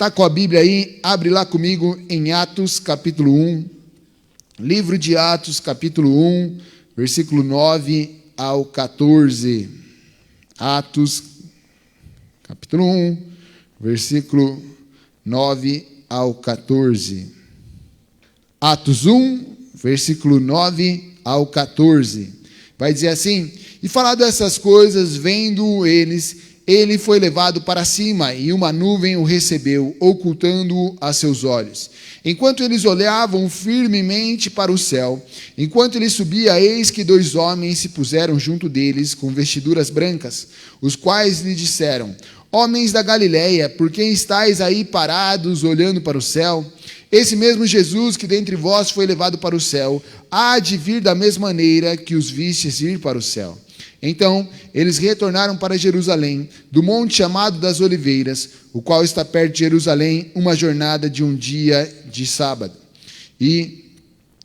Está com a Bíblia aí? Abre lá comigo em Atos capítulo 1. Livro de Atos capítulo 1, versículo 9 ao 14. Atos capítulo 1, versículo 9 ao 14. Atos 1, versículo 9 ao 14. Vai dizer assim: e falado essas coisas, vendo eles, ele foi levado para cima, e uma nuvem o recebeu, ocultando-o a seus olhos. Enquanto eles olhavam firmemente para o céu, enquanto ele subia, eis que 2 homens se puseram junto deles, com vestiduras brancas, os quais lhe disseram: homens da Galileia, por que estáis aí parados, olhando para o céu? Esse mesmo Jesus que dentre vós foi levado para o céu, há de vir da mesma maneira que os vistes ir para o céu. Então, eles retornaram para Jerusalém, do monte chamado das Oliveiras, o qual está perto de Jerusalém, uma jornada de um dia de sábado. E,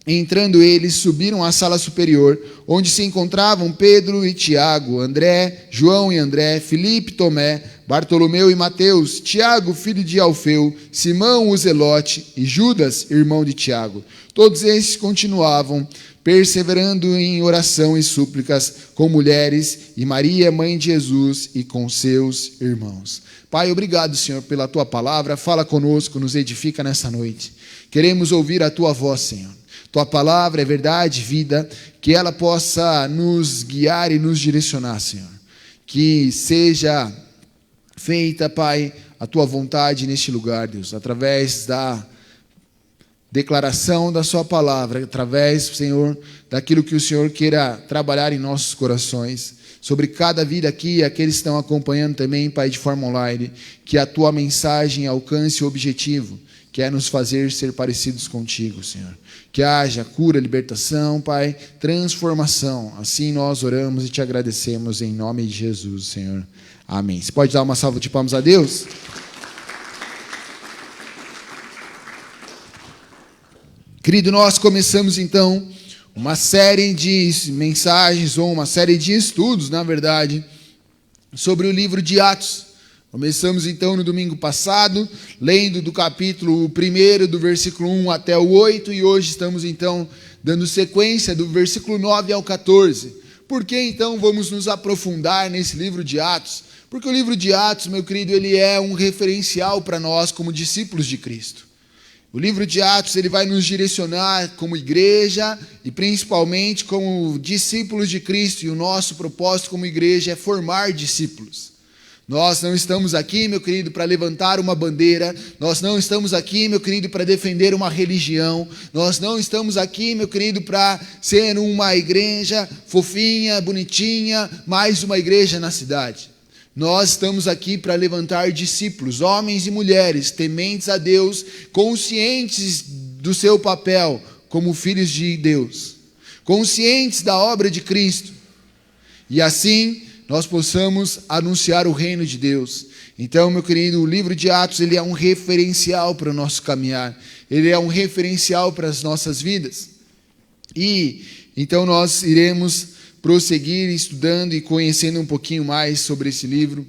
entrando eles, subiram à sala superior, onde se encontravam Pedro e Tiago, André, João e André, Filipe e Tomé, Bartolomeu e Mateus, Tiago, filho de Alfeu, Simão o Zelote e Judas, irmão de Tiago. Todos esses continuavam perseverando em oração e súplicas com mulheres e Maria, mãe de Jesus, e com seus irmãos. Pai, obrigado, Senhor, pela Tua palavra. Fala conosco, nos edifica nessa noite. Queremos ouvir a Tua voz, Senhor. Tua palavra é verdade, vida, que ela possa nos guiar e nos direcionar, Senhor. Que seja feita, Pai, a Tua vontade neste lugar, Deus, através da declaração da sua palavra, através, Senhor, daquilo que o Senhor queira trabalhar em nossos corações, sobre cada vida aqui, e aqueles que estão acompanhando também, Pai, de forma online, que a Tua mensagem alcance o objetivo, que é nos fazer ser parecidos contigo, Senhor. Que haja cura, libertação, Pai, transformação. Assim nós oramos e Te agradecemos em nome de Jesus, Senhor. Amém. Você pode dar uma salva de palmas a Deus? Querido, nós começamos então uma série de mensagens, ou uma série de estudos, na verdade, sobre o livro de Atos. Começamos então no domingo passado, lendo do capítulo 1, do versículo 1 até o 8, e hoje estamos então dando sequência do versículo 9 ao 14. Por que então vamos nos aprofundar nesse livro de Atos? Porque o livro de Atos, meu querido, ele é um referencial para nós como discípulos de Cristo. O livro de Atos, ele vai nos direcionar como igreja e principalmente como discípulos de Cristo, e o nosso propósito como igreja é formar discípulos. Nós não estamos aqui, meu querido, para levantar uma bandeira, nós não estamos aqui, meu querido, para defender uma religião, nós não estamos aqui, meu querido, para ser uma igreja fofinha, bonitinha, mais uma igreja na cidade. Nós estamos aqui para levantar discípulos, homens e mulheres, tementes a Deus, conscientes do seu papel como filhos de Deus, conscientes da obra de Cristo, e assim nós possamos anunciar o reino de Deus. Então, meu querido, o livro de Atos, ele é um referencial para o nosso caminhar, ele é um referencial para as nossas vidas, e então nós iremos prosseguir estudando e conhecendo um pouquinho mais sobre esse livro.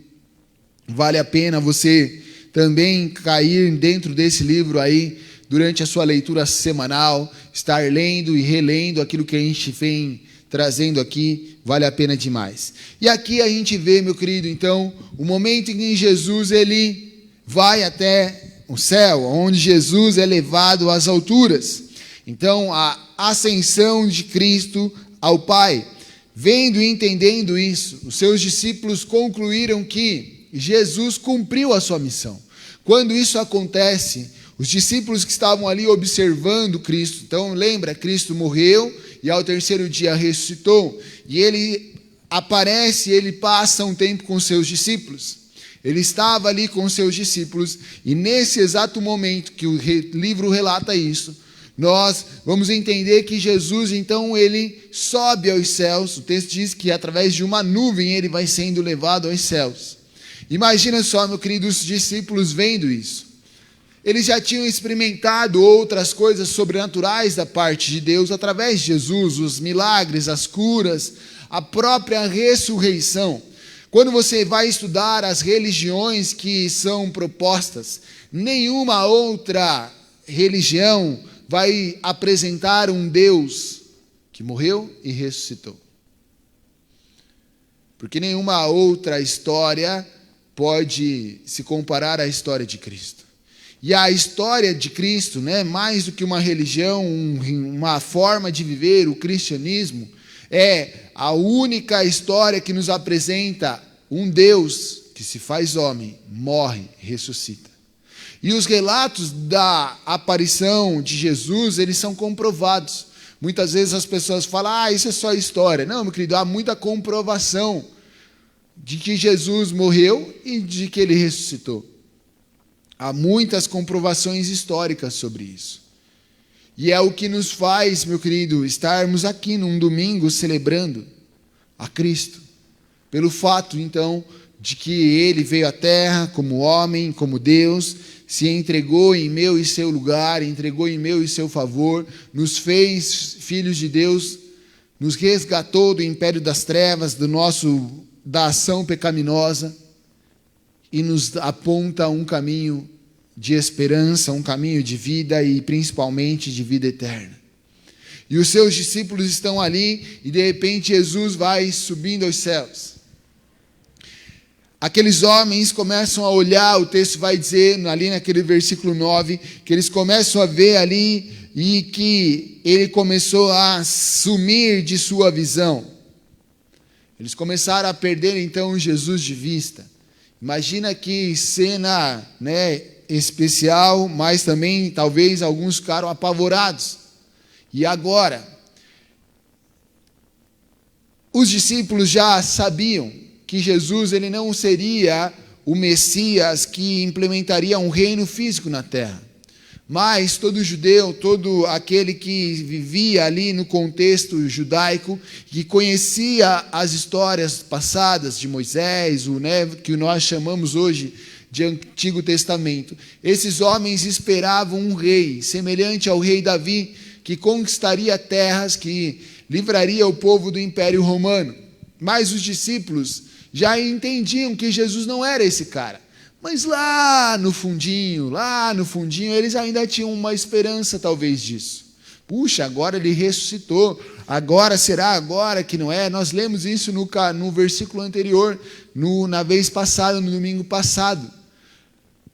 Vale a pena você também cair dentro desse livro aí, durante a sua leitura semanal, estar lendo e relendo aquilo que a gente vem trazendo aqui, vale a pena demais. E aqui a gente vê, meu querido, então, o momento em que Jesus, ele vai até o céu, onde Jesus é levado às alturas. Então, a ascensão de Cristo ao Pai. Vendo e entendendo isso, os seus discípulos concluíram que Jesus cumpriu a sua missão. Quando isso acontece, os discípulos que estavam ali observando Cristo, então lembra, Cristo morreu e ao 3º dia ressuscitou, e ele aparece, ele passa um tempo com os seus discípulos. Ele estava ali com os seus discípulos, e nesse exato momento que o livro relata isso, nós vamos entender que Jesus, então, ele sobe aos céus. O texto diz que através de uma nuvem ele vai sendo levado aos céus. Imagina só, meu querido, os discípulos vendo isso. Eles já tinham experimentado outras coisas sobrenaturais da parte de Deus através de Jesus, os milagres, as curas, a própria ressurreição. Quando você vai estudar as religiões que são propostas, nenhuma outra religião vai apresentar um Deus que morreu e ressuscitou. Porque nenhuma outra história pode se comparar à história de Cristo. E a história de Cristo, né, mais do que uma religião, uma forma de viver, o cristianismo, é a única história que nos apresenta um Deus que se faz homem, morre, ressuscita. E os relatos da aparição de Jesus, eles são comprovados. Muitas vezes as pessoas falam, isso é só história. Não, meu querido, há muita comprovação de que Jesus morreu e de que ele ressuscitou. Há muitas comprovações históricas sobre isso. E é o que nos faz, meu querido, estarmos aqui num domingo celebrando a Cristo. Pelo fato, então, de que ele veio à terra como homem, como Deus, se entregou em meu e seu lugar, entregou em meu e seu favor, nos fez filhos de Deus, nos resgatou do império das trevas, da ação pecaminosa, e nos aponta um caminho de esperança, um caminho de vida e principalmente de vida eterna. E os seus discípulos estão ali e de repente Jesus vai subindo aos céus. Aqueles homens começam a olhar, o texto vai dizer ali naquele versículo 9, que eles começam a ver ali e que ele começou a sumir de sua visão. Eles começaram a perder então Jesus de vista. Imagina que cena, né, especial, mas também talvez alguns ficaram apavorados. E agora, os discípulos já sabiam que Jesus ele não seria o Messias que implementaria um reino físico na terra. Mas todo judeu, todo aquele que vivia ali no contexto judaico, que conhecia as histórias passadas de Moisés, que nós chamamos hoje de Antigo Testamento, esses homens esperavam um rei, semelhante ao rei Davi, que conquistaria terras, que livraria o povo do Império Romano. Mas os discípulos já entendiam que Jesus não era esse cara. Mas lá no fundinho, eles ainda tinham uma esperança talvez disso. Puxa, agora ele ressuscitou, será agora que não é? Nós lemos isso no versículo anterior, na vez passada, no domingo passado,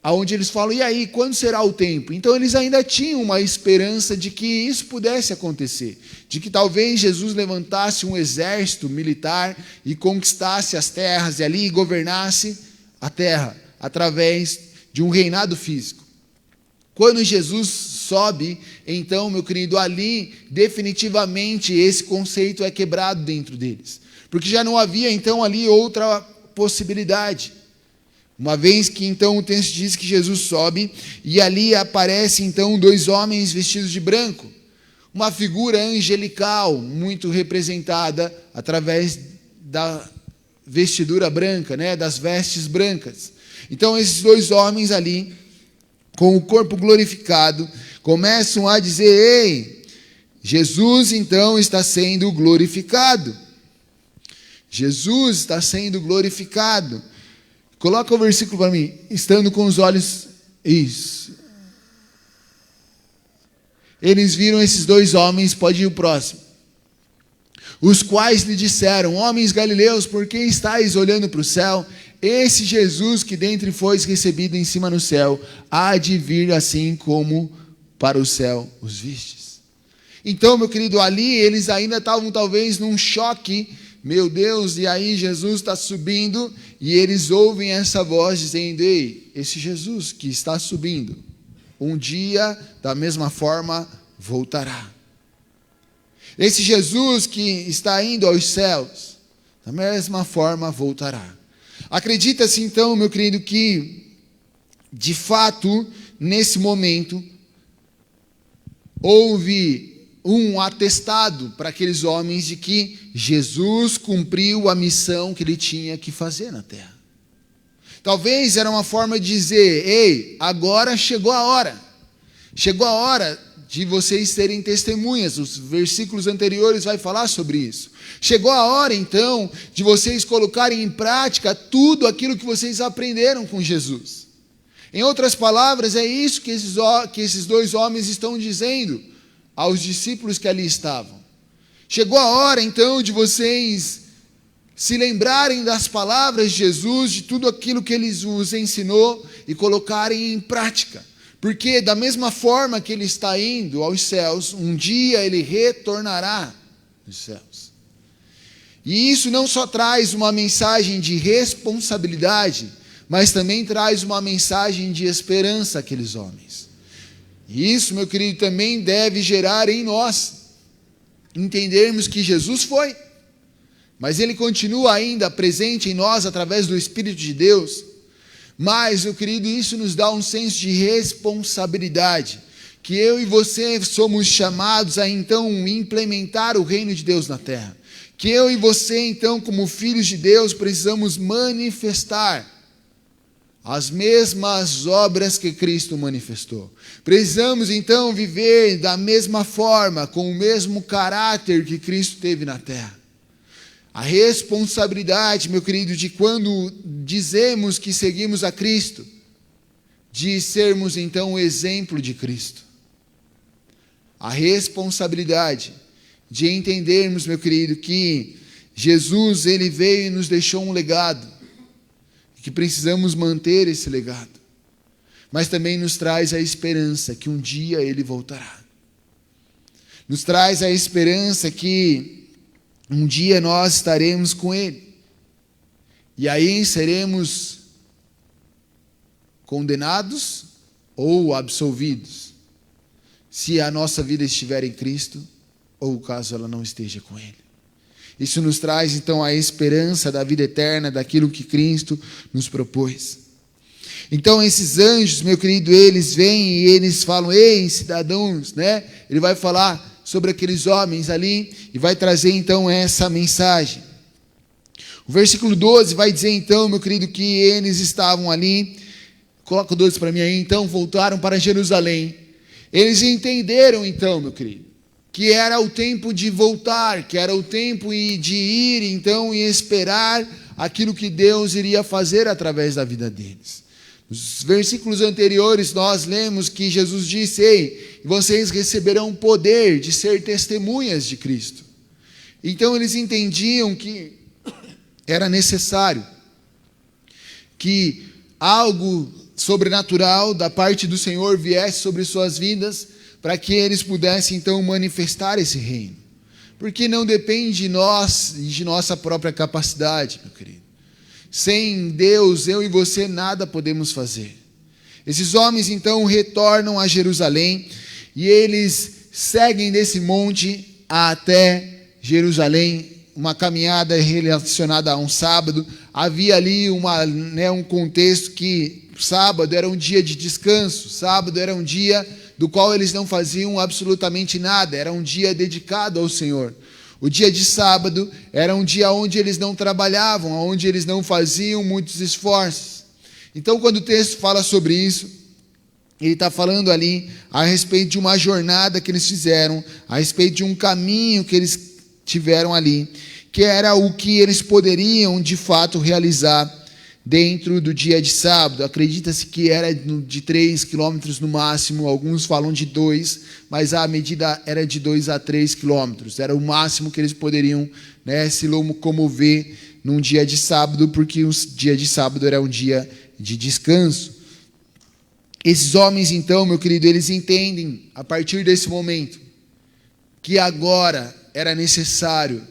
onde eles falam, e aí, quando será o tempo? Então eles ainda tinham uma esperança de que isso pudesse acontecer, de que talvez Jesus levantasse um exército militar e conquistasse as terras e ali governasse a terra, através de um reinado físico. Quando Jesus sobe, então, meu querido, ali definitivamente esse conceito é quebrado dentro deles, porque já não havia então ali outra possibilidade. Uma vez que então o texto diz que Jesus sobe e ali aparece então dois homens vestidos de branco, uma figura angelical muito representada através da vestidura branca, né, das vestes brancas. Então esses dois homens ali, com o corpo glorificado, começam a dizer, ei, Jesus então está sendo glorificado. Jesus está sendo glorificado. Coloca o versículo para mim, estando com os olhos, isso. Eles viram esses dois homens, pode ir o próximo. Os quais lhe disseram, homens galileus, por que estáis olhando para o céu? Esse Jesus que dentre fois recebido em cima no céu, há de vir assim como para o céu os vistes. Então, meu querido, ali eles ainda estavam talvez num choque, meu Deus, e aí Jesus está subindo, e eles ouvem essa voz dizendo, ei, esse Jesus que está subindo, um dia, da mesma forma, voltará. Esse Jesus que está indo aos céus, da mesma forma, voltará. Acredita-se então, meu querido, que, de fato, nesse momento, houve um atestado para aqueles homens de que Jesus cumpriu a missão que ele tinha que fazer na terra. Talvez era uma forma de dizer, ei, agora chegou a hora. Chegou a hora de vocês serem testemunhas. Os versículos anteriores vai falar sobre isso. Chegou a hora, então, de vocês colocarem em prática tudo aquilo que vocês aprenderam com Jesus. Em outras palavras, é isso que esses dois homens estão dizendo aos discípulos que ali estavam. Chegou a hora, então, de vocês se lembrarem das palavras de Jesus, de tudo aquilo que ele vos ensinou e colocarem em prática. Porque da mesma forma que ele está indo aos céus, um dia ele retornará dos céus. E isso não só traz uma mensagem de responsabilidade, mas também traz uma mensagem de esperança àqueles homens. E isso, meu querido, também deve gerar em nós entendermos que Jesus foi, mas ele continua ainda presente em nós através do Espírito de Deus. Mas, meu querido, isso nos dá um senso de responsabilidade, que eu e você somos chamados a então implementar o reino de Deus na terra. Que eu e você, então, como filhos de Deus, precisamos manifestar as mesmas obras que Cristo manifestou. Precisamos, então, viver da mesma forma, com o mesmo caráter que Cristo teve na terra. A responsabilidade, meu querido, de quando dizemos que seguimos a Cristo, de sermos então o exemplo de Cristo. A responsabilidade de entendermos, meu querido, que Jesus, ele veio e nos deixou um legado, que precisamos manter esse legado. Mas também nos traz a esperança que um dia ele voltará. Nos traz a esperança que um dia nós estaremos com ele. E aí seremos condenados ou absolvidos, se a nossa vida estiver em Cristo, ou caso ela não esteja com ele. Isso nos traz então a esperança da vida eterna, daquilo que Cristo nos propôs. Então esses anjos, meu querido, eles vêm e eles falam: ei, cidadãos, né? Ele vai falar sobre aqueles homens ali e vai trazer então essa mensagem. O versículo 12 vai dizer então, meu querido, que eles estavam ali, coloca o 12 para mim aí, então voltaram para Jerusalém. Eles entenderam então, meu querido, que era o tempo de voltar, que era o tempo de ir então e esperar aquilo que Deus iria fazer através da vida deles. Nos versículos anteriores nós lemos que Jesus disse: ei, vocês receberão poder de ser testemunhas de Cristo. Então eles entendiam que era necessário que algo sobrenatural da parte do Senhor viesse sobre suas vidas, para que eles pudessem então manifestar esse reino. Porque não depende de nós e de nossa própria capacidade, meu querido. Sem Deus, eu e você nada podemos fazer. Esses homens então retornam a Jerusalém e eles seguem desse monte até Jerusalém, uma caminhada relacionada a um sábado. Havia ali um contexto que sábado era um dia de descanso, sábado era um dia do qual eles não faziam absolutamente nada, era um dia dedicado ao Senhor. O dia de sábado era um dia onde eles não trabalhavam, onde eles não faziam muitos esforços. Então, quando o texto fala sobre isso, ele está falando ali a respeito de uma jornada que eles fizeram, a respeito de um caminho que eles tiveram ali, que era o que eles poderiam de fato realizar dentro do dia de sábado. Acredita-se que era de 3 quilômetros no máximo, alguns falam de 2, mas a medida era de 2 a 3 quilômetros, era o máximo que eles poderiam, se locomover num dia de sábado, porque o dia de sábado era um dia de descanso. Esses homens então, meu querido, eles entendem a partir desse momento que agora era necessário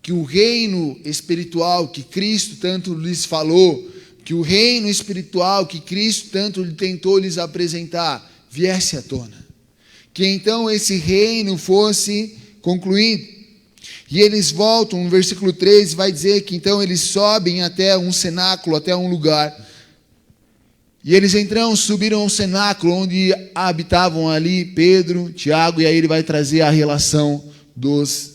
que o reino espiritual que Cristo tanto lhes falou, que o reino espiritual que Cristo tanto tentou lhes apresentar, viesse à tona. Que então esse reino fosse concluído. E eles voltam, no versículo 13, vai dizer que então eles sobem até um cenáculo, até um lugar. E eles então subiram ao cenáculo, onde habitavam ali Pedro, Tiago, e aí ele vai trazer a relação dos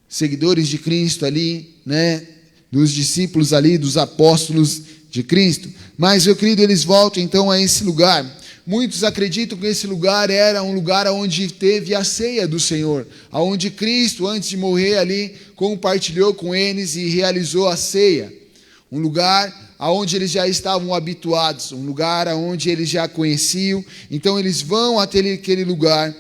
seguidores de Cristo ali, dos discípulos ali, dos apóstolos de Cristo. Mas, meu querido, eles voltam então a esse lugar. muitos acreditam que esse lugar era um lugar onde teve a ceia do Senhor, onde Cristo, antes de morrer ali, compartilhou com eles e realizou a ceia. Um lugar onde eles já estavam habituados, um lugar onde eles já conheciam. Então eles vão até aquele lugar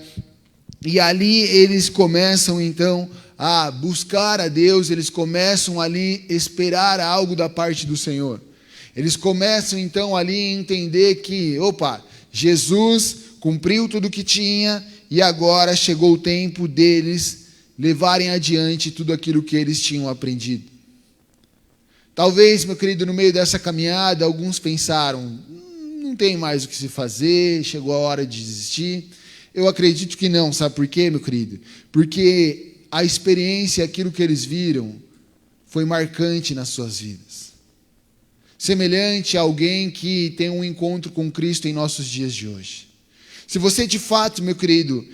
e ali eles começam então a buscar a Deus, eles começam ali a esperar algo da parte do Senhor. Eles começam então ali a entender que, Jesus cumpriu tudo o que tinha e agora chegou o tempo deles levarem adiante tudo aquilo que eles tinham aprendido. Talvez, meu querido, no meio dessa caminhada, alguns pensaram, não tem mais o que se fazer, chegou a hora de desistir. Eu acredito que não, sabe por quê, meu querido? Porque a experiência, aquilo que eles viram, foi marcante nas suas vidas. Semelhante a alguém que tem um encontro com Cristo em nossos dias de hoje. Se você de fato, meu querido,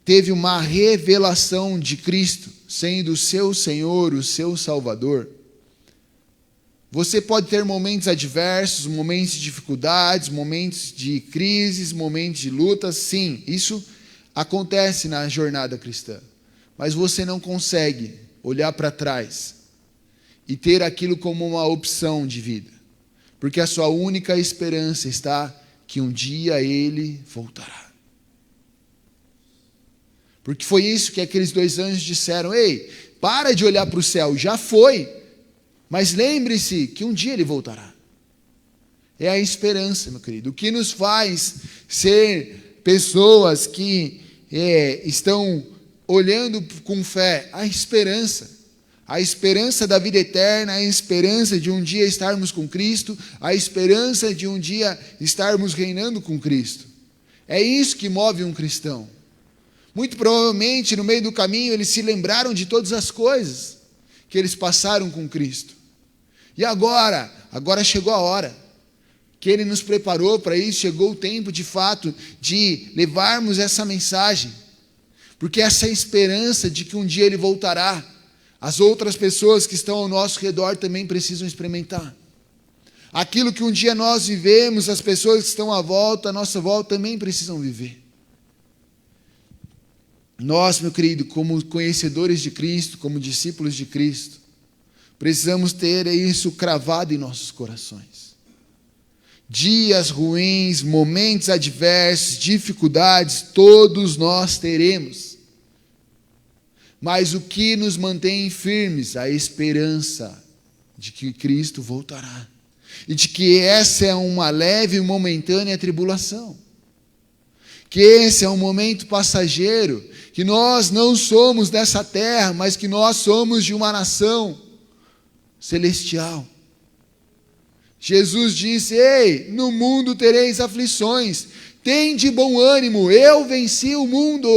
teve uma revelação de Cristo, sendo o seu Senhor, o seu Salvador, você pode ter momentos adversos, momentos de dificuldades, momentos de crises, momentos de lutas, sim, isso acontece na jornada cristã. Mas você não consegue olhar para trás e ter aquilo como uma opção de vida. Porque a sua única esperança está que um dia Ele voltará. Porque foi isso que aqueles 2 anjos disseram, ei, para de olhar para o céu, já foi, mas lembre-se que um dia Ele voltará. É a esperança, meu querido. O que nos faz ser pessoas que estão olhando com fé, a esperança da vida eterna, a esperança de um dia estarmos com Cristo, a esperança de um dia estarmos reinando com Cristo. É isso que move um cristão. Muito provavelmente, no meio do caminho, eles se lembraram de todas as coisas que eles passaram com Cristo. E agora chegou a hora que Ele nos preparou para isso, chegou o tempo, de fato, de levarmos essa mensagem. Porque essa esperança de que um dia Ele voltará, as outras pessoas que estão ao nosso redor também precisam experimentar. Aquilo que um dia nós vivemos, as pessoas que estão à nossa volta também precisam viver. Nós, meu querido, como conhecedores de Cristo, como discípulos de Cristo, precisamos ter isso cravado em nossos corações. Dias ruins, momentos adversos, dificuldades, todos nós teremos. Mas o que nos mantém firmes? A esperança de que Cristo voltará. E de que essa é uma leve e momentânea tribulação. Que esse é um momento passageiro. Que nós não somos dessa terra, mas que nós somos de uma nação celestial. Jesus disse, ei, no mundo tereis aflições. Tende bom ânimo, eu venci o mundo.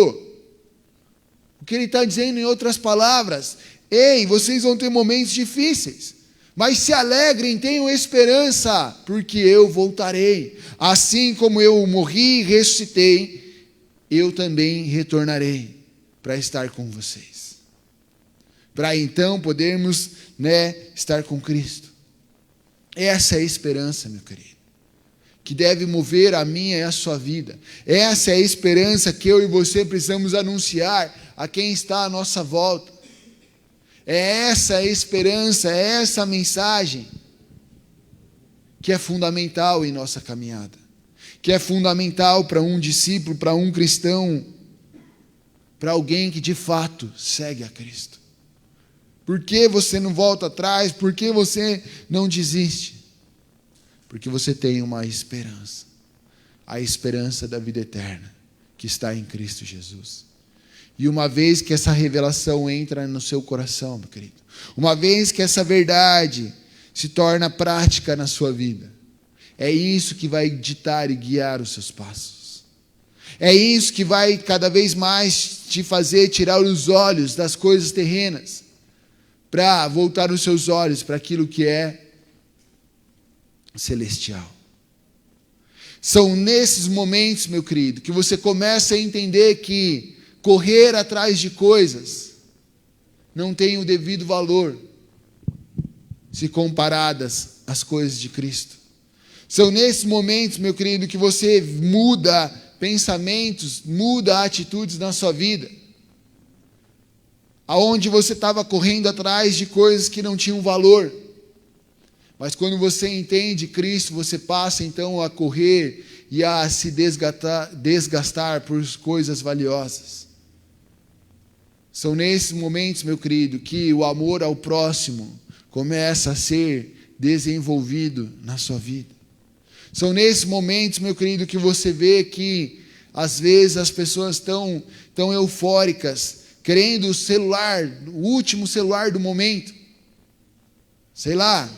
O que ele está dizendo em outras palavras? Ei, vocês vão ter momentos difíceis, mas se alegrem, tenham esperança, porque eu voltarei. Assim como eu morri e ressuscitei, eu também retornarei para estar com vocês. Para então podermos, estar com Cristo. Essa é a esperança, meu querido, que deve mover a minha e a sua vida. Essa é a esperança que eu e você precisamos anunciar a quem está à nossa volta. É essa a esperança, é essa a mensagem que é fundamental em nossa caminhada, que é fundamental para um discípulo, para um cristão, para alguém que de fato segue a Cristo. Por que você não volta atrás? Por que você não desiste? Porque você tem uma esperança, a esperança da vida eterna, que está em Cristo Jesus. E uma vez que essa revelação entra no seu coração, meu querido, uma vez que essa verdade se torna prática na sua vida, é isso que vai ditar e guiar os seus passos. É isso que vai cada vez mais te fazer tirar os olhos das coisas terrenas, para voltar os seus olhos para aquilo que é celestial. São nesses momentos, meu querido, que você começa a entender que correr atrás de coisas não tem o devido valor se comparadas às coisas de Cristo. São nesses momentos, meu querido, que você muda pensamentos, muda atitudes na sua vida. Aonde você estava correndo atrás de coisas que não tinham valor. Mas quando você entende Cristo, você passa então a correr e a se desgastar por coisas valiosas. São nesses momentos, meu querido, que o amor ao próximo começa a ser desenvolvido na sua vida. São nesses momentos, meu querido, que você vê que às vezes as pessoas estão tão eufóricas, querendo o celular, o último celular do momento. Sei lá,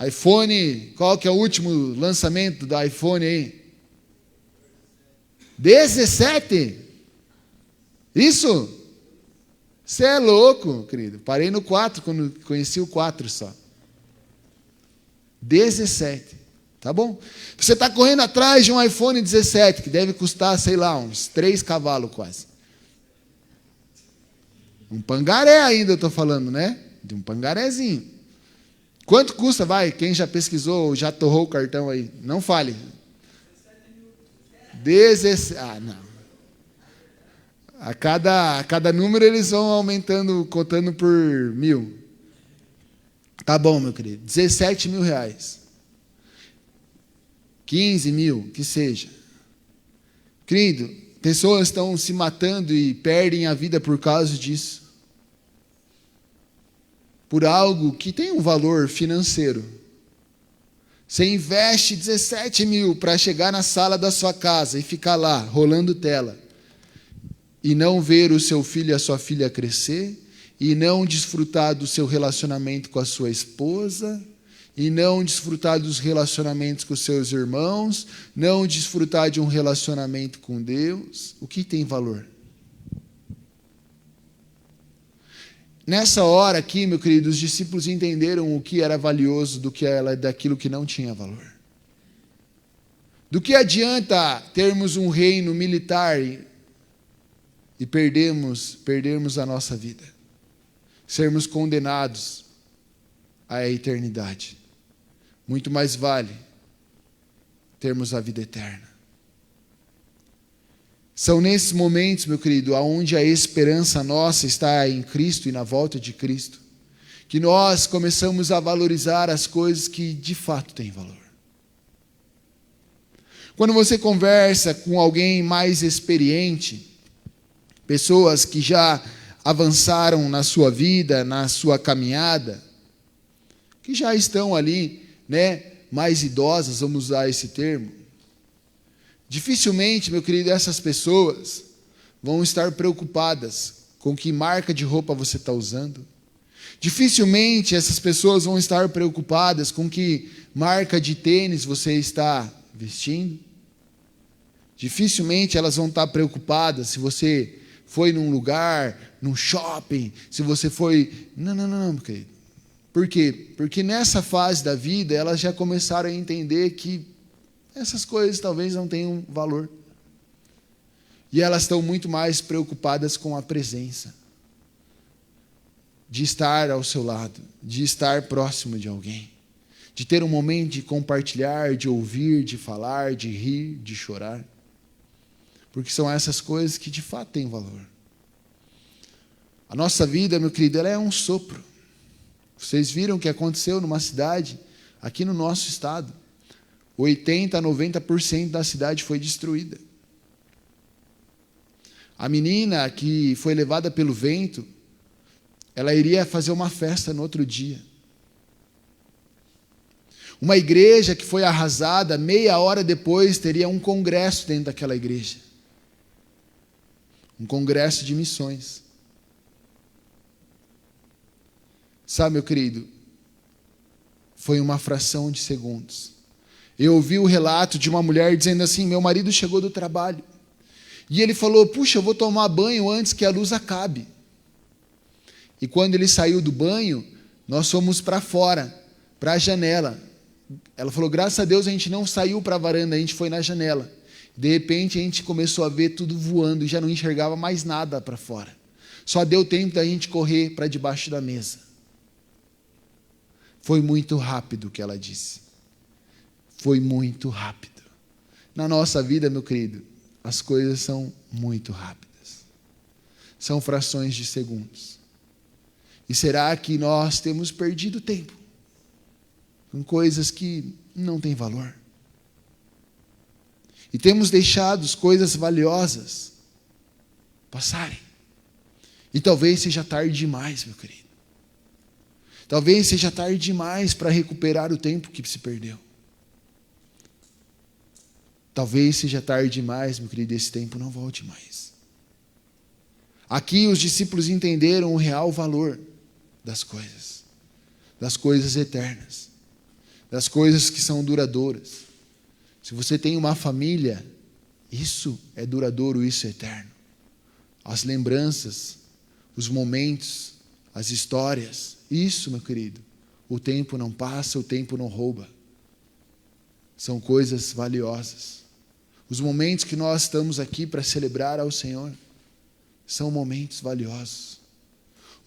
iPhone, qual que é o último lançamento do iPhone aí? 17? Isso? Você é louco, querido. Parei no 4, quando conheci o 4 só. 17. Tá bom? Você está correndo atrás de um iPhone 17, que deve custar, sei lá, uns 3 cavalos quase. Um pangaré ainda eu estou falando, né? De um pangarézinho. Quanto custa, vai? Quem já pesquisou, já torrou o cartão aí? Não fale. 17. Ah, não. A cada número eles vão aumentando, cotando por 1.000. Tá bom, meu querido. 17 mil reais. 15 mil, que seja. Querido, pessoas estão se matando e perdem a vida por causa disso. Por algo que tem um valor financeiro. Você investe 17 mil para chegar na sala da sua casa e ficar lá, rolando tela. E não ver o seu filho e a sua filha crescer. E não desfrutar do seu relacionamento com a sua esposa. E não desfrutar dos relacionamentos com os seus irmãos, não desfrutar de um relacionamento com Deus. O que tem valor? Nessa hora aqui, meu querido, os discípulos entenderam o que era valioso daquilo que não tinha valor. Do que adianta termos um reino militar e perdermos a nossa vida? Sermos condenados à eternidade. Muito mais vale termos a vida eterna. São nesses momentos, meu querido, onde a esperança nossa está em Cristo e na volta de Cristo, que nós começamos a valorizar as coisas que de fato têm valor. Quando você conversa com alguém mais experiente, pessoas que já avançaram na sua vida, na sua caminhada, que já estão ali, mais idosas, vamos usar esse termo. Dificilmente, meu querido, essas pessoas vão estar preocupadas com que marca de roupa você está usando. Dificilmente essas pessoas vão estar preocupadas com que marca de tênis você está vestindo. Dificilmente elas vão estar preocupadas se você foi num lugar, num shopping, se você foi... Não, meu querido. Por quê? Porque nessa fase da vida, elas já começaram a entender que essas coisas talvez não tenham valor. E elas estão muito mais preocupadas com a presença. De estar ao seu lado, de estar próximo de alguém. De ter um momento de compartilhar, de ouvir, de falar, de rir, de chorar. Porque são essas coisas que de fato têm valor. A nossa vida, meu querido, ela é um sopro. Vocês viram o que aconteceu numa cidade, aqui no nosso estado. 80% a 90% da cidade foi destruída. A menina que foi levada pelo vento, ela iria fazer uma festa no outro dia. Uma igreja que foi arrasada, meia hora depois teria um congresso dentro daquela igreja. Um congresso de missões. Sabe, meu querido, foi uma fração de segundos. Eu ouvi o relato de uma mulher dizendo assim: meu marido chegou do trabalho e ele falou, puxa, eu vou tomar banho antes que a luz acabe. E quando ele saiu do banho, nós fomos para fora, para a janela. Ela falou, graças a Deus a gente não saiu para a varanda, a gente foi na janela. De repente a gente começou a ver tudo voando e já não enxergava mais nada para fora. Só deu tempo da gente correr para debaixo da mesa. Foi muito rápido o que ela disse. foi muito rápido. Na nossa vida, meu querido, as coisas são muito rápidas. São frações de segundos. E será que nós temos perdido tempo com coisas que não têm valor? E temos deixado coisas valiosas passarem. E talvez seja tarde demais, meu querido. Talvez seja tarde demais para recuperar o tempo que se perdeu. Talvez seja tarde demais, meu querido, esse tempo não volte mais. Aqui os discípulos entenderam o real valor das coisas eternas, das coisas que são duradouras. Se você tem uma família, isso é duradouro, isso é eterno. As lembranças, os momentos, as histórias, isso, meu querido, o tempo não passa, o tempo não rouba. São coisas valiosas. Os momentos que nós estamos aqui para celebrar ao Senhor são momentos valiosos.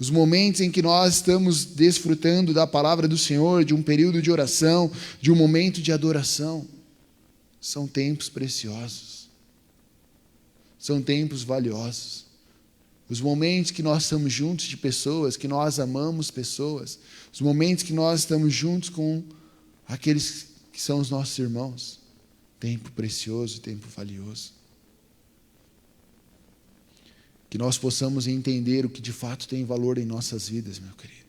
Os momentos em que nós estamos desfrutando da palavra do Senhor, de um período de oração, de um momento de adoração, são tempos preciosos. São tempos valiosos. Os momentos que nós estamos juntos de pessoas, que nós amamos pessoas, os momentos que nós estamos juntos com aqueles que são os nossos irmãos, tempo precioso, tempo valioso. Que nós possamos entender o que de fato tem valor em nossas vidas, meu querido.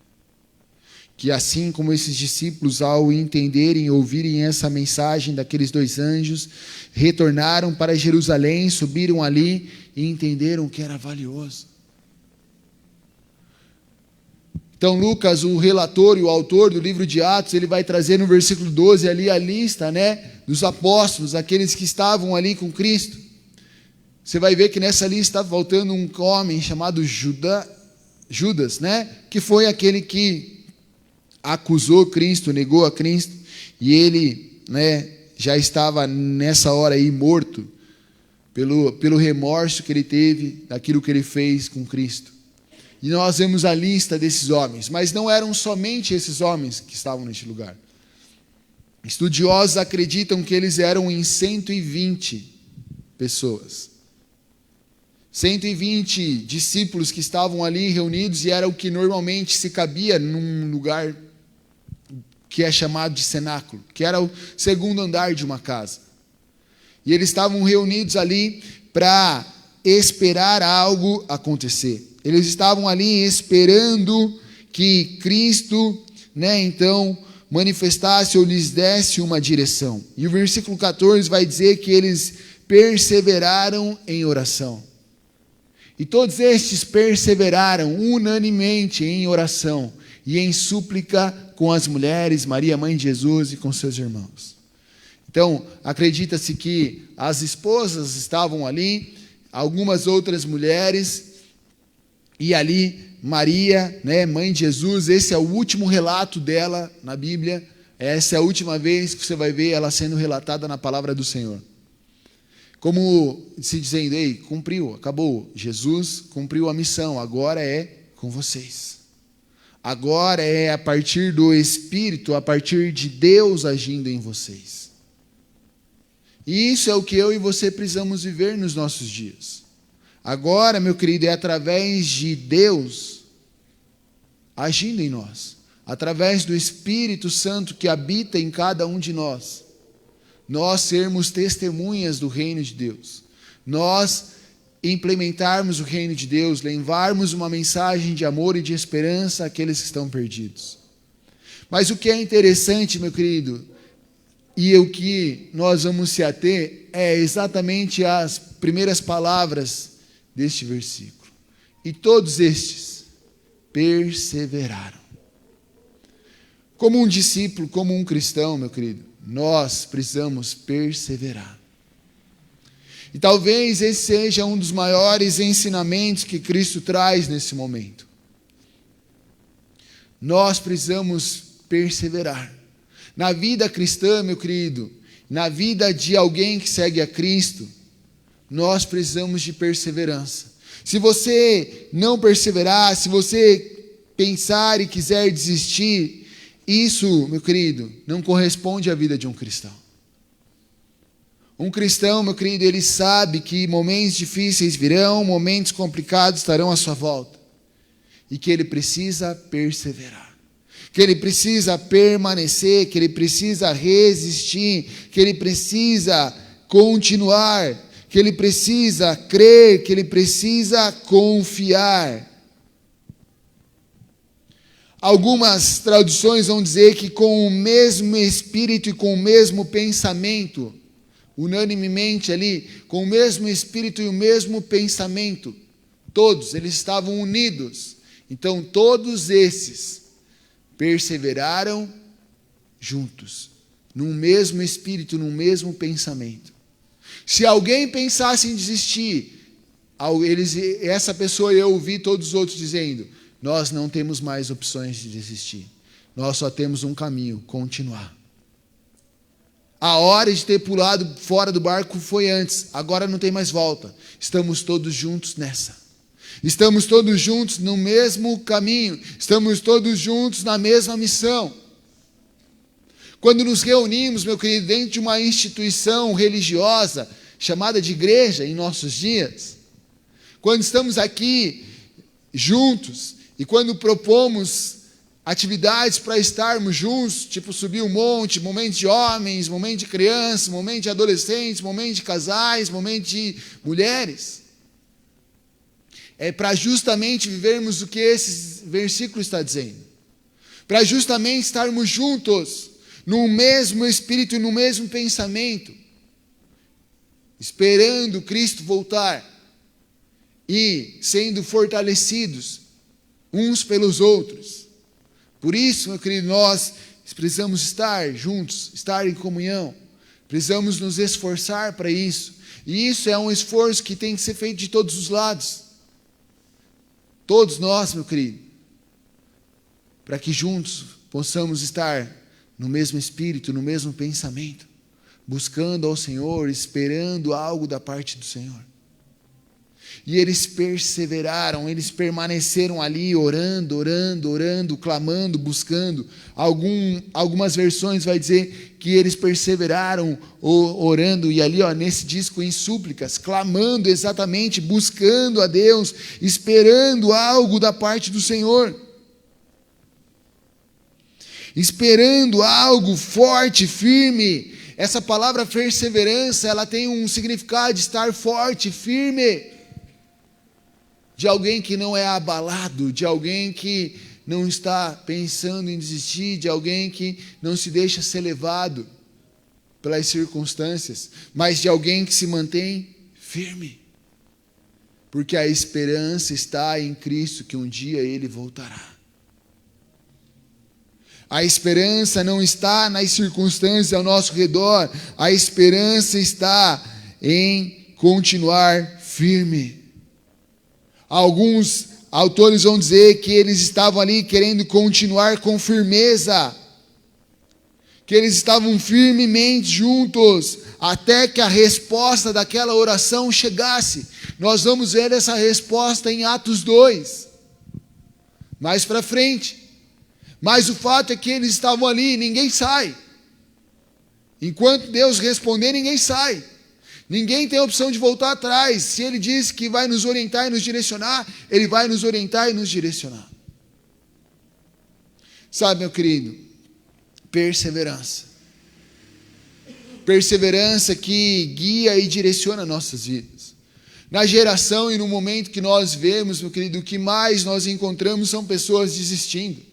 Que assim como esses discípulos, ao entenderem e ouvirem essa mensagem daqueles 2 anjos, retornaram para Jerusalém, subiram ali e entenderam que era valioso. Então Lucas, o relator e o autor do livro de Atos, ele vai trazer no versículo 12 ali a lista, dos apóstolos, aqueles que estavam ali com Cristo. Você vai ver que nessa lista está faltando um homem chamado Judas, que foi aquele que acusou Cristo, negou a Cristo, e ele, já estava nessa hora aí morto pelo remorso que ele teve daquilo que ele fez com Cristo. E nós vemos a lista desses homens, mas não eram somente esses homens que estavam neste lugar. Estudiosos acreditam que eles eram em 120 pessoas. 120 discípulos que estavam ali reunidos, e era o que normalmente se cabia num lugar que é chamado de cenáculo, que era o segundo andar de uma casa. E eles estavam reunidos ali para esperar algo acontecer. Eles estavam ali esperando que Cristo, então, manifestasse ou lhes desse uma direção. E o versículo 14 vai dizer que eles perseveraram em oração. E todos estes perseveraram unanimemente em oração e em súplica com as mulheres, Maria, mãe de Jesus, e com seus irmãos. Então, acredita-se que as esposas estavam ali, algumas outras mulheres, e ali Maria, mãe de Jesus, esse é o último relato dela na Bíblia, essa é a última vez que você vai ver ela sendo relatada na palavra do Senhor. Como se dizendo, ei, cumpriu, acabou, Jesus cumpriu a missão, agora é com vocês. Agora é a partir do Espírito, a partir de Deus agindo em vocês. E isso é o que eu e você precisamos viver nos nossos dias. Agora, meu querido, é através de Deus agindo em nós, através do Espírito Santo que habita em cada um de nós, nós sermos testemunhas do reino de Deus, nós implementarmos o reino de Deus, levarmos uma mensagem de amor e de esperança àqueles que estão perdidos. Mas o que é interessante, meu querido, e o que nós vamos se ater, é exatamente as primeiras palavras deste versículo. E todos estes perseveraram. Como um discípulo, como um cristão, meu querido, nós precisamos perseverar. E talvez esse seja um dos maiores ensinamentos que Cristo traz nesse momento. Nós precisamos perseverar. Na vida cristã, meu querido, na vida de alguém que segue a Cristo, nós precisamos de perseverança. Se você não perseverar, se você pensar e quiser desistir, isso, meu querido, não corresponde à vida de um cristão. Um cristão, meu querido, ele sabe que momentos difíceis virão, momentos complicados estarão à sua volta. E que ele precisa perseverar. Que ele precisa permanecer, que ele precisa resistir, que ele precisa continuar, que ele precisa crer, que ele precisa confiar. Algumas traduções vão dizer que com o mesmo espírito e com o mesmo pensamento, unanimemente ali, com o mesmo espírito e o mesmo pensamento, todos, eles estavam unidos. Então todos esses perseveraram juntos, num mesmo espírito, num mesmo pensamento. Se alguém pensasse em desistir, essa pessoa eu ouvi todos os outros dizendo, nós não temos mais opções de desistir. Nós só temos um caminho, continuar. A hora de ter pulado fora do barco foi antes, agora não tem mais volta. Estamos todos juntos nessa. Estamos todos juntos no mesmo caminho. Estamos todos juntos na mesma missão. Quando nos reunimos, meu querido, dentro de uma instituição religiosa, chamada de igreja em nossos dias, quando estamos aqui juntos, e quando propomos atividades para estarmos juntos, tipo subir um monte, momento de homens, momento de crianças, momento de adolescentes, momento de casais, momento de mulheres, é para justamente vivermos o que esse versículo está dizendo, para justamente estarmos juntos, no mesmo espírito e no mesmo pensamento, esperando Cristo voltar e sendo fortalecidos uns pelos outros. Por isso, meu querido, nós precisamos estar juntos, estar em comunhão, precisamos nos esforçar para isso, e isso é um esforço que tem que ser feito de todos os lados, todos nós, meu querido, para que juntos possamos estar no mesmo espírito, no mesmo pensamento, buscando ao Senhor, esperando algo da parte do Senhor. E eles perseveraram, eles permaneceram ali orando, clamando, buscando. Algumas versões vai dizer que eles perseveraram orando, e ali nesse disco em súplicas, clamando exatamente, buscando a Deus, esperando algo da parte do Senhor. Esperando algo forte, firme. Essa palavra perseverança, ela tem um significado de estar forte, firme. De alguém que não é abalado, de alguém que não está pensando em desistir, de alguém que não se deixa ser levado pelas circunstâncias, mas de alguém que se mantém firme. Porque a esperança está em Cristo, que um dia Ele voltará. A esperança não está nas circunstâncias ao nosso redor, a esperança está em continuar firme. Alguns autores vão dizer que eles estavam ali querendo continuar com firmeza, que eles estavam firmemente juntos, até que a resposta daquela oração chegasse. Nós vamos ver essa resposta em Atos 2, mais para frente. Mas o fato é que eles estavam ali, ninguém sai. Enquanto Deus responder, ninguém sai. Ninguém tem a opção de voltar atrás. Se Ele diz que vai nos orientar e nos direcionar, Ele vai nos orientar e nos direcionar. Sabe, meu querido, perseverança. Perseverança que guia e direciona nossas vidas. Na geração e no momento que nós vemos, meu querido, o que mais nós encontramos são pessoas desistindo.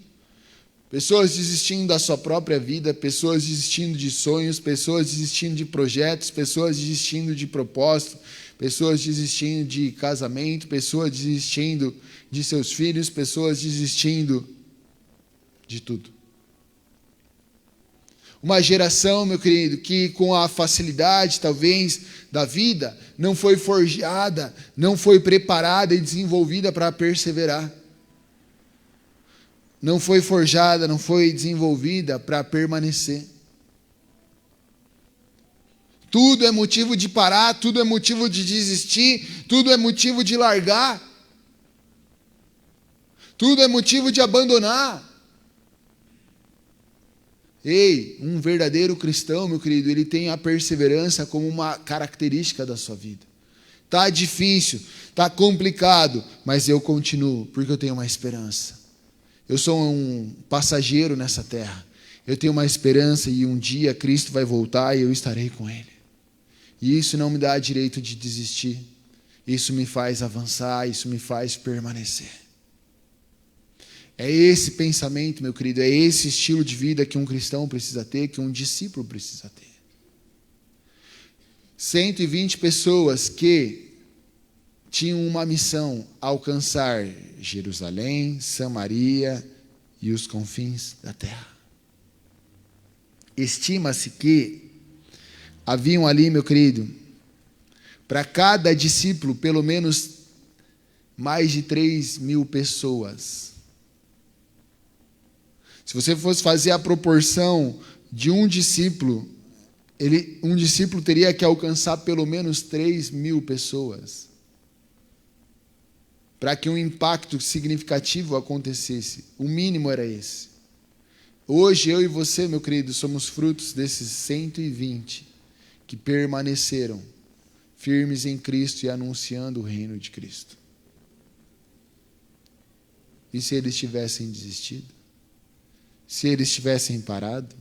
Pessoas desistindo da sua própria vida, pessoas desistindo de sonhos, pessoas desistindo de projetos, pessoas desistindo de propósito, pessoas desistindo de casamento, pessoas desistindo de seus filhos, pessoas desistindo de tudo. Uma geração, meu querido, que com a facilidade, talvez, da vida, não foi forjada, não foi preparada e desenvolvida para perseverar. Não foi forjada, não foi desenvolvida para permanecer. Tudo é motivo de parar, tudo é motivo de desistir, tudo é motivo de largar. Tudo é motivo de abandonar. Ei, um verdadeiro cristão, meu querido, ele tem a perseverança como uma característica da sua vida. Tá difícil, tá complicado, mas eu continuo, porque eu tenho uma esperança. Eu sou um passageiro nessa terra. Eu tenho uma esperança e um dia Cristo vai voltar e eu estarei com Ele. E isso não me dá direito de desistir. Isso me faz avançar, isso me faz permanecer. É esse pensamento, meu querido, é esse estilo de vida que um cristão precisa ter, que um discípulo precisa ter. 120 pessoas que tinham uma missão: alcançar Jerusalém, Samaria e os confins da terra. Estima-se que haviam ali, meu querido, para cada discípulo, pelo menos mais de 3.000 pessoas. Se você fosse fazer a proporção de um discípulo teria que alcançar pelo menos 3.000 pessoas para que um impacto significativo acontecesse. O mínimo era esse. Hoje, eu e você, meu querido, somos frutos desses 120 que permaneceram firmes em Cristo e anunciando o reino de Cristo. E se eles tivessem desistido? Se eles tivessem parado?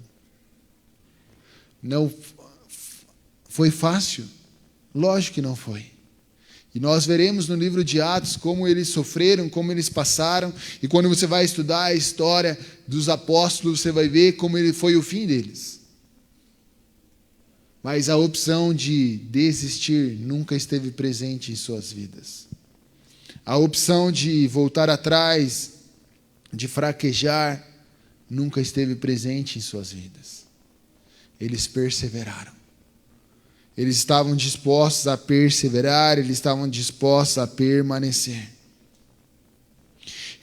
Não foi fácil? Lógico que não foi. E nós veremos no livro de Atos como eles sofreram, como eles passaram. E quando você vai estudar a história dos apóstolos, você vai ver como ele foi o fim deles. Mas a opção de desistir nunca esteve presente em suas vidas. A opção de voltar atrás, de fraquejar, nunca esteve presente em suas vidas. Eles perseveraram. Eles estavam dispostos a perseverar, eles estavam dispostos a permanecer.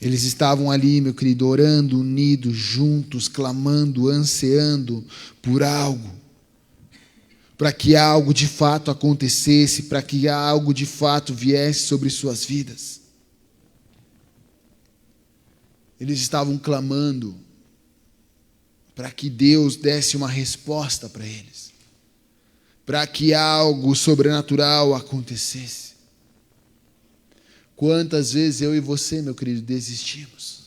Eles estavam ali, meu querido, orando, unidos, juntos, clamando, ansiando por algo. Para que algo de fato acontecesse, para que algo de fato viesse sobre suas vidas. Eles estavam clamando para que Deus desse uma resposta para eles, para que algo sobrenatural acontecesse. Quantas vezes eu e você, meu querido, desistimos?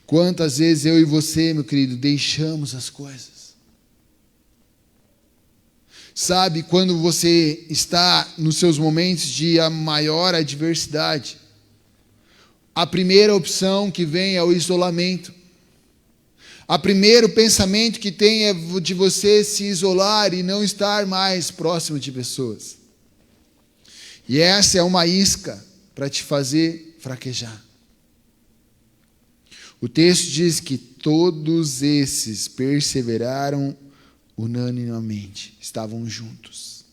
Quantas vezes eu e você, meu querido, deixamos as coisas? Sabe, quando você está nos seus momentos de a maior adversidade, a primeira opção que vem é o isolamento. O primeiro pensamento que tem é de você se isolar e não estar mais próximo de pessoas. E essa é uma isca para te fazer fraquejar. O texto diz que todos esses perseveraram unanimemente, estavam juntos.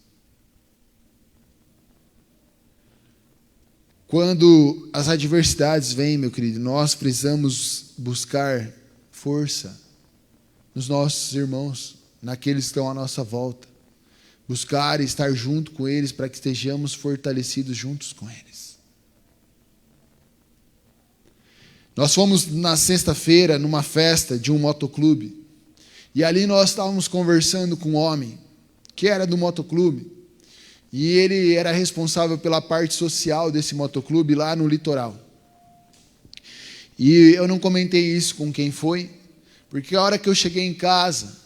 Quando as adversidades vêm, meu querido, nós precisamos buscar força nos nossos irmãos, naqueles que estão à nossa volta. Buscar e estar junto com eles para que estejamos fortalecidos juntos com eles. Nós fomos na sexta-feira numa festa de um motoclube. E ali nós estávamos conversando com um homem que era do motoclube. E ele era responsável pela parte social desse motoclube lá no litoral. E eu não comentei isso com quem foi, porque a hora que eu cheguei em casa,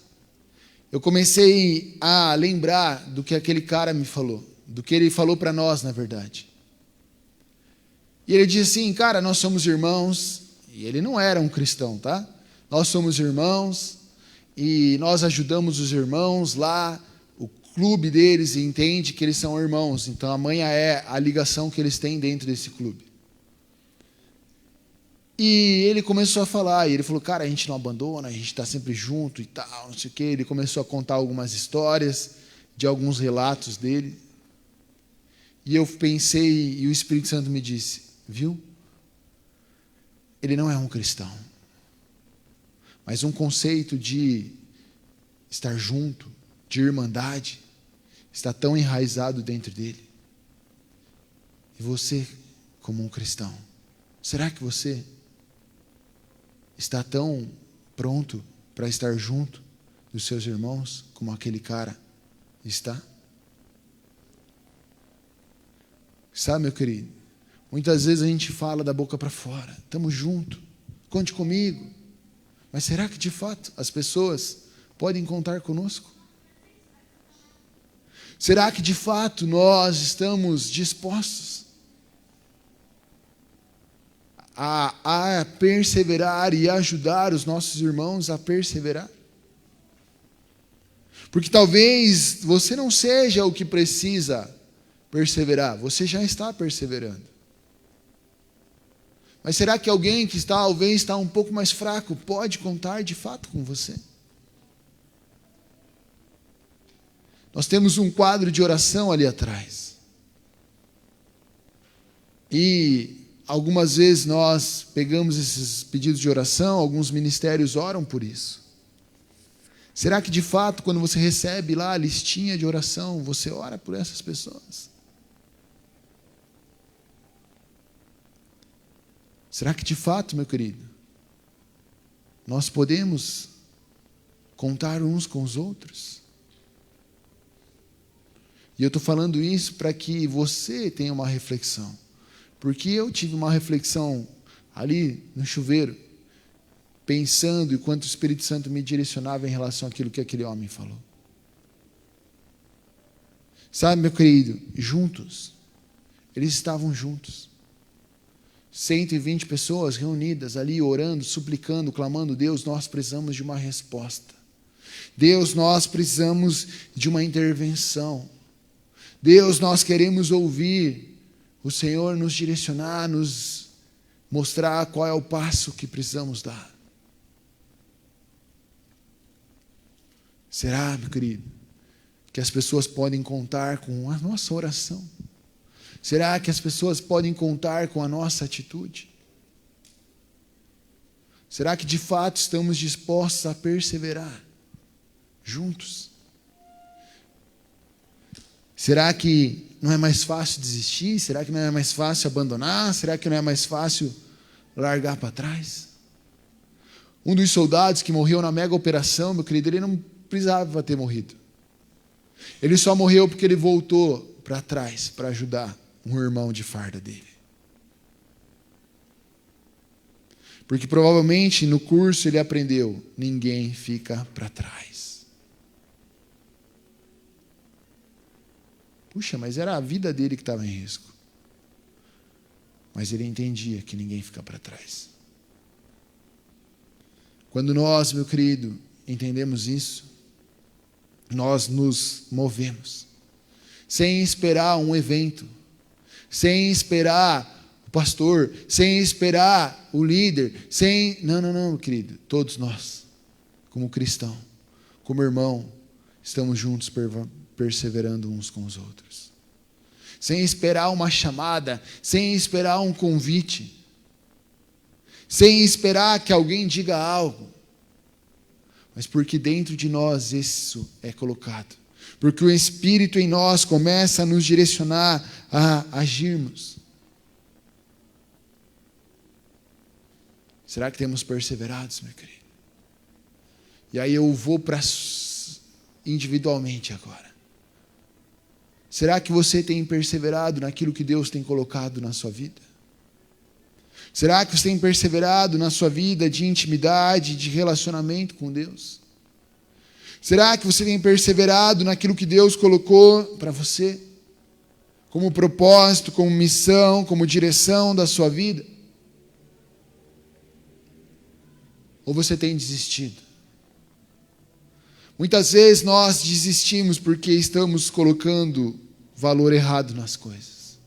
eu comecei a lembrar do que aquele cara me falou, do que ele falou para nós, na verdade. E ele disse assim: cara, nós somos irmãos. E ele não era um cristão, tá? Nós somos irmãos e nós ajudamos os irmãos lá. O clube deles entende que eles são irmãos, então amanhã é a ligação que eles têm dentro desse clube. E ele começou a falar, e ele falou: cara, a gente não abandona, a gente está sempre junto e tal, não sei o quê. Ele começou a contar algumas histórias de alguns relatos dele. E eu pensei, e o Espírito Santo me disse: viu? Ele não é um cristão. Mas um conceito de estar junto, de irmandade, está tão enraizado dentro dele. E você, como um cristão, será que você está tão pronto para estar junto, dos seus irmãos como aquele cara está? Sabe, meu querido, muitas vezes a gente fala da boca para fora, estamos juntos, conte comigo, mas será que de fato as pessoas podem contar conosco? Será que de fato nós estamos dispostos a perseverar e ajudar os nossos irmãos a perseverar? Porque talvez você não seja o que precisa perseverar, você já está perseverando. Mas será que alguém que talvez está um pouco mais fraco pode contar de fato com você? Nós temos um quadro de oração ali atrás. E algumas vezes nós pegamos esses pedidos de oração, alguns ministérios oram por isso. Será que de fato, quando você recebe lá a listinha de oração, você ora por essas pessoas? Será que de fato, meu querido, nós podemos contar uns com os outros? E eu estou falando isso para que você tenha uma reflexão. Porque eu tive uma reflexão ali no chuveiro, pensando enquanto o Espírito Santo me direcionava em relação àquilo que aquele homem falou. Sabe, meu querido, juntos, eles estavam juntos. 120 pessoas reunidas ali, orando, suplicando, clamando: Deus, nós precisamos de uma resposta. Deus, nós precisamos de uma intervenção. Deus, nós queremos ouvir o Senhor nos direcionar, nos mostrar qual é o passo que precisamos dar. Será, meu querido, que as pessoas podem contar com a nossa oração? Será que as pessoas podem contar com a nossa atitude? Será que de fato estamos dispostos a perseverar juntos? Será que não é mais fácil desistir? Será que não é mais fácil abandonar? Será que não é mais fácil largar para trás? Um dos soldados que morreu na mega operação, meu querido, ele não precisava ter morrido. Ele só morreu porque ele voltou para trás para ajudar um irmão de farda dele. Porque provavelmente no curso ele aprendeu: ninguém fica para trás. Puxa, mas era a vida dele que estava em risco. Mas ele entendia que ninguém fica para trás. Quando nós, meu querido, entendemos isso, nós nos movemos, sem esperar um evento, sem esperar o pastor, sem esperar o líder, Não, querido, todos nós, como cristão, como irmão, estamos juntos perseverando uns com os outros. Sem esperar uma chamada, sem esperar um convite, sem esperar que alguém diga algo, mas porque dentro de nós isso é colocado. Porque o Espírito em nós começa a nos direcionar a agirmos. Será que temos perseverados, meu querido? E aí eu vou para individualmente agora. Será que você tem perseverado naquilo que Deus tem colocado na sua vida? Será que você tem perseverado na sua vida de intimidade, de relacionamento com Deus? Será que você tem perseverado naquilo que Deus colocou para você? Como propósito, como missão, como direção da sua vida? Ou você tem desistido? Muitas vezes nós desistimos porque estamos colocando valor errado nas coisas.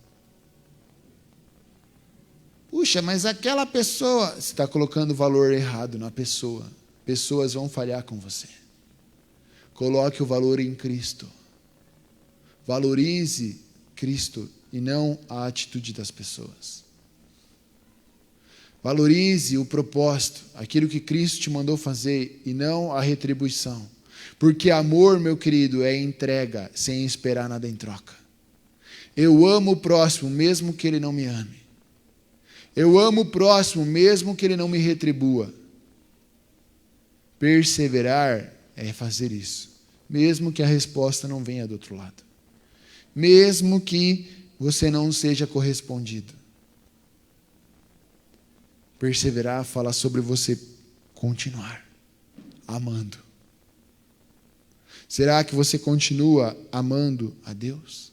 Puxa, mas aquela pessoa... Você está colocando valor errado na pessoa. Pessoas vão falhar com você. Coloque o valor em Cristo. Valorize Cristo e não a atitude das pessoas. Valorize o propósito, aquilo que Cristo te mandou fazer e não a retribuição. Porque amor, meu querido, é entrega sem esperar nada em troca. Eu amo o próximo mesmo que ele não me ame. Eu amo o próximo mesmo que ele não me retribua. Perseverar é fazer isso, mesmo que a resposta não venha do outro lado, mesmo que você não seja correspondido. Perseverar fala sobre você continuar amando. Será que você continua amando a Deus?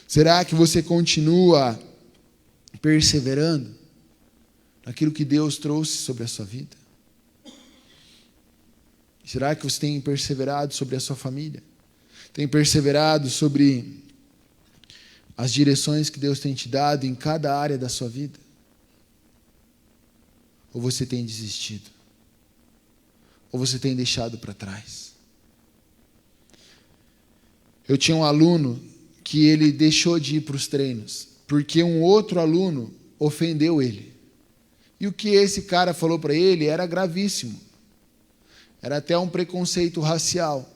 Será que você continua perseverando naquilo que Deus trouxe sobre a sua vida? Será que você tem perseverado sobre a sua família? Tem perseverado sobre as direções que Deus tem te dado em cada área da sua vida? Ou você tem desistido? Ou você tem deixado para trás? Eu tinha um aluno que ele deixou de ir para os treinos, porque um outro aluno ofendeu ele. E o que esse cara falou para ele era gravíssimo. Era até um preconceito racial.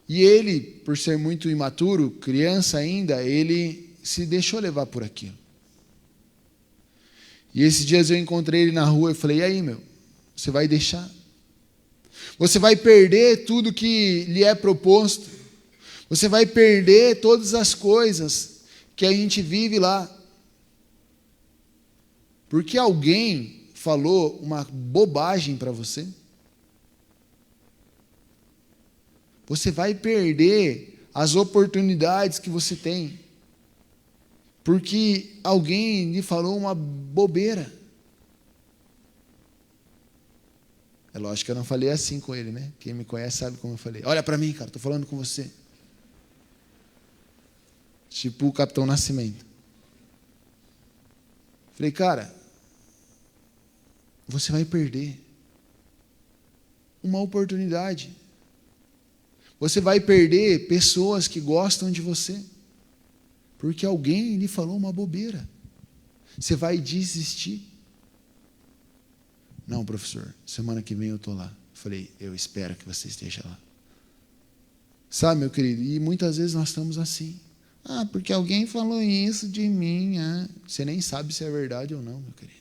E ele, por ser muito imaturo, criança ainda, ele se deixou levar por aquilo. E esses dias eu encontrei ele na rua e falei, e aí, meu, você vai deixar? Você vai perder tudo que lhe é proposto. Você vai perder todas as coisas que a gente vive lá. Porque alguém falou uma bobagem para você. Você vai perder as oportunidades que você tem. Porque alguém lhe falou uma bobeira. É lógico que eu não falei assim com ele, né? Quem me conhece sabe como eu falei. Olha para mim, cara, estou falando com você. Tipo o Capitão Nascimento. Falei, cara, você vai perder uma oportunidade. Você vai perder pessoas que gostam de você. Porque alguém lhe falou uma bobeira. Você vai desistir. Não, professor, semana que vem eu estou lá. Falei, eu espero que você esteja lá. Sabe, meu querido, e muitas vezes nós estamos assim. Ah, porque alguém falou isso de mim. Ah. Você nem sabe se é verdade ou não, meu querido.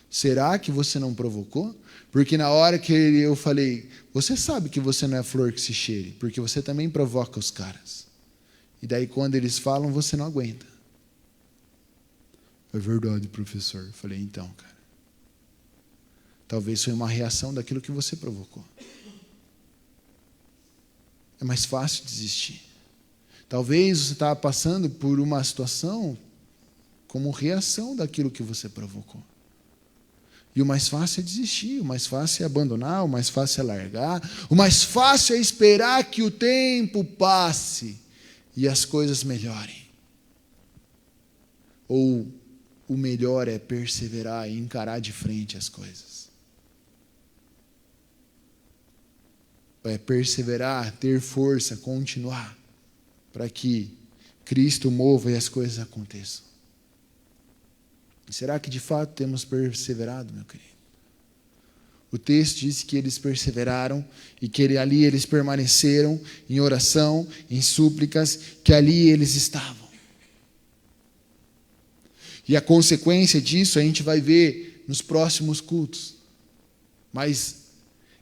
Será que você não provocou? Porque na hora que eu falei, você sabe que você não é flor que se cheire, porque você também provoca os caras. E daí quando eles falam, você não aguenta. É verdade, professor. Eu falei, então, cara. Talvez foi uma reação daquilo que você provocou. É mais fácil desistir. Talvez você estava passando por uma situação como reação daquilo que você provocou. E o mais fácil é desistir, o mais fácil é abandonar, o mais fácil é largar, o mais fácil é esperar que o tempo passe e as coisas melhorem. Ou o melhor é perseverar e encarar de frente as coisas. É perseverar, ter força, continuar, para que Cristo mova e as coisas aconteçam. Será que de fato temos perseverado, meu querido? O texto diz que eles perseveraram e que ali eles permaneceram em oração, em súplicas, que ali eles estavam. E a consequência disso a gente vai ver nos próximos cultos. Mas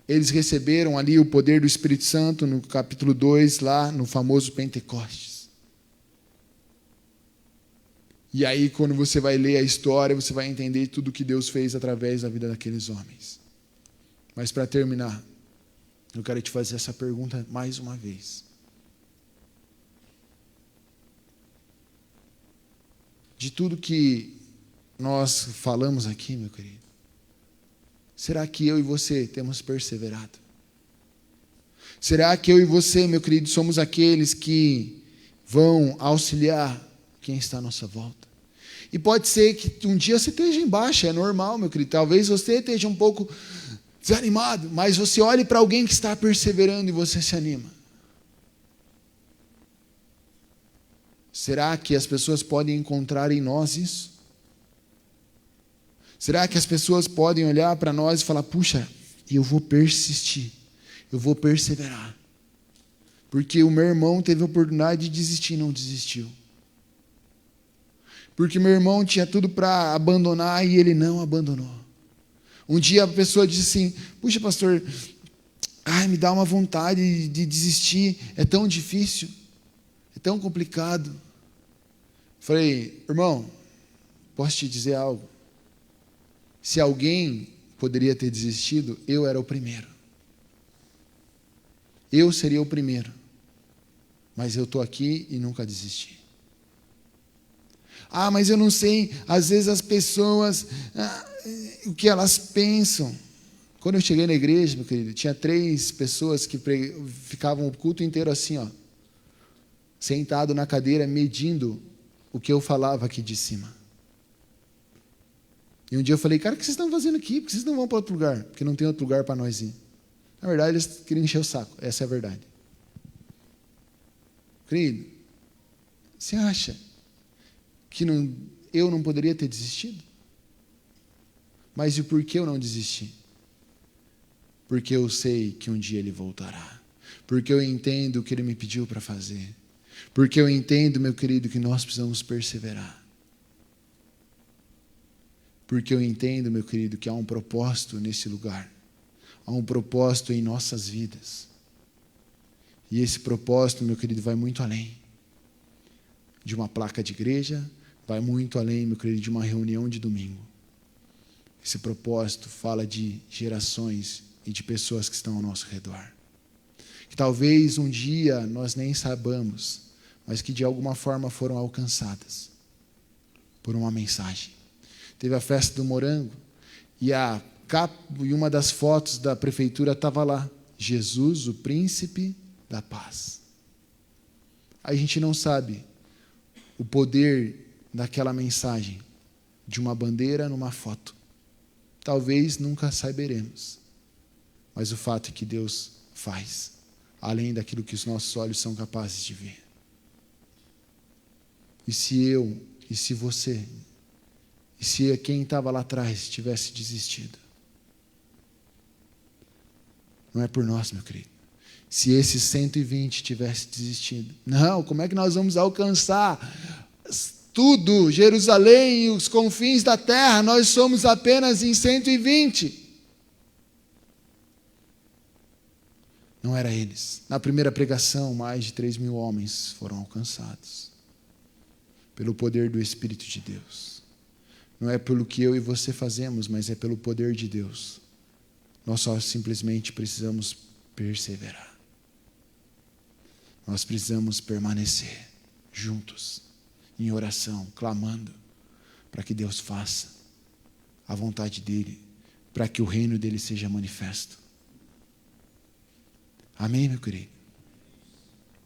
eles receberam ali o poder do Espírito Santo no capítulo 2, lá no famoso Pentecostes. E aí, quando você vai ler a história, você vai entender tudo que Deus fez através da vida daqueles homens. Mas para terminar, eu quero te fazer essa pergunta mais uma vez. De tudo que nós falamos aqui, meu querido, será que eu e você temos perseverado? Será que eu e você, meu querido, somos aqueles que vão auxiliar quem está à nossa volta? E pode ser que um dia você esteja em baixa, é normal, meu querido. Talvez você esteja um pouco desanimado, mas você olhe para alguém que está perseverando e você se anima. Será que as pessoas podem encontrar em nós isso? Será que as pessoas podem olhar para nós e falar, puxa, eu vou persistir, eu vou perseverar. Porque o meu irmão teve a oportunidade de desistir e não desistiu. Porque meu irmão tinha tudo para abandonar e ele não abandonou. Um dia a pessoa disse assim: puxa, pastor, me dá uma vontade de desistir, é tão difícil, é tão complicado. Falei: irmão, posso te dizer algo? Se alguém poderia ter desistido, eu era o primeiro. Eu seria o primeiro. Mas eu estou aqui e nunca desisti. Mas eu não sei, às vezes as pessoas, o que elas pensam. Quando eu cheguei na igreja, meu querido, tinha 3 pessoas que ficavam o culto inteiro assim, ó, sentado na cadeira, medindo o que eu falava aqui de cima. E um dia eu falei: cara, o que vocês estão fazendo aqui? Por que vocês não vão para outro lugar? Porque não tem outro lugar para nós ir. Na verdade, eles queriam encher o saco. Essa é a verdade. Querido, você acha que eu não poderia ter desistido? Mas e por que eu não desisti? Porque eu sei que um dia ele voltará. Porque eu entendo o que ele me pediu para fazer. Porque eu entendo, meu querido, que nós precisamos perseverar. Porque eu entendo, meu querido, que há um propósito nesse lugar. Há um propósito em nossas vidas. E esse propósito, meu querido, vai muito além de uma placa de igreja, vai muito além, meu querido, de uma reunião de domingo. Esse propósito fala de gerações e de pessoas que estão ao nosso redor. Que talvez um dia nós nem saibamos, mas que de alguma forma foram alcançadas por uma mensagem. Teve a festa do morango e uma das fotos da prefeitura estava lá: Jesus, o príncipe da paz. A gente não sabe o poder daquela mensagem, de uma bandeira numa foto. Talvez nunca saberemos. Mas o fato é que Deus faz, além daquilo que os nossos olhos são capazes de ver. E se eu, e se você, e se quem estava lá atrás tivesse desistido? Não é por nós, meu querido. Se esses 120 tivessem desistido, não, como é que nós vamos alcançar tudo, Jerusalém e os confins da terra? Nós somos apenas em 120. Não era eles. Na primeira pregação, mais de 3.000 homens foram alcançados. Pelo poder do Espírito de Deus. Não é pelo que eu e você fazemos, mas é pelo poder de Deus. Nós só simplesmente precisamos perseverar. Nós precisamos permanecer juntos, em oração, clamando, para que Deus faça a vontade dEle, para que o reino dEle seja manifesto. Amém, meu querido?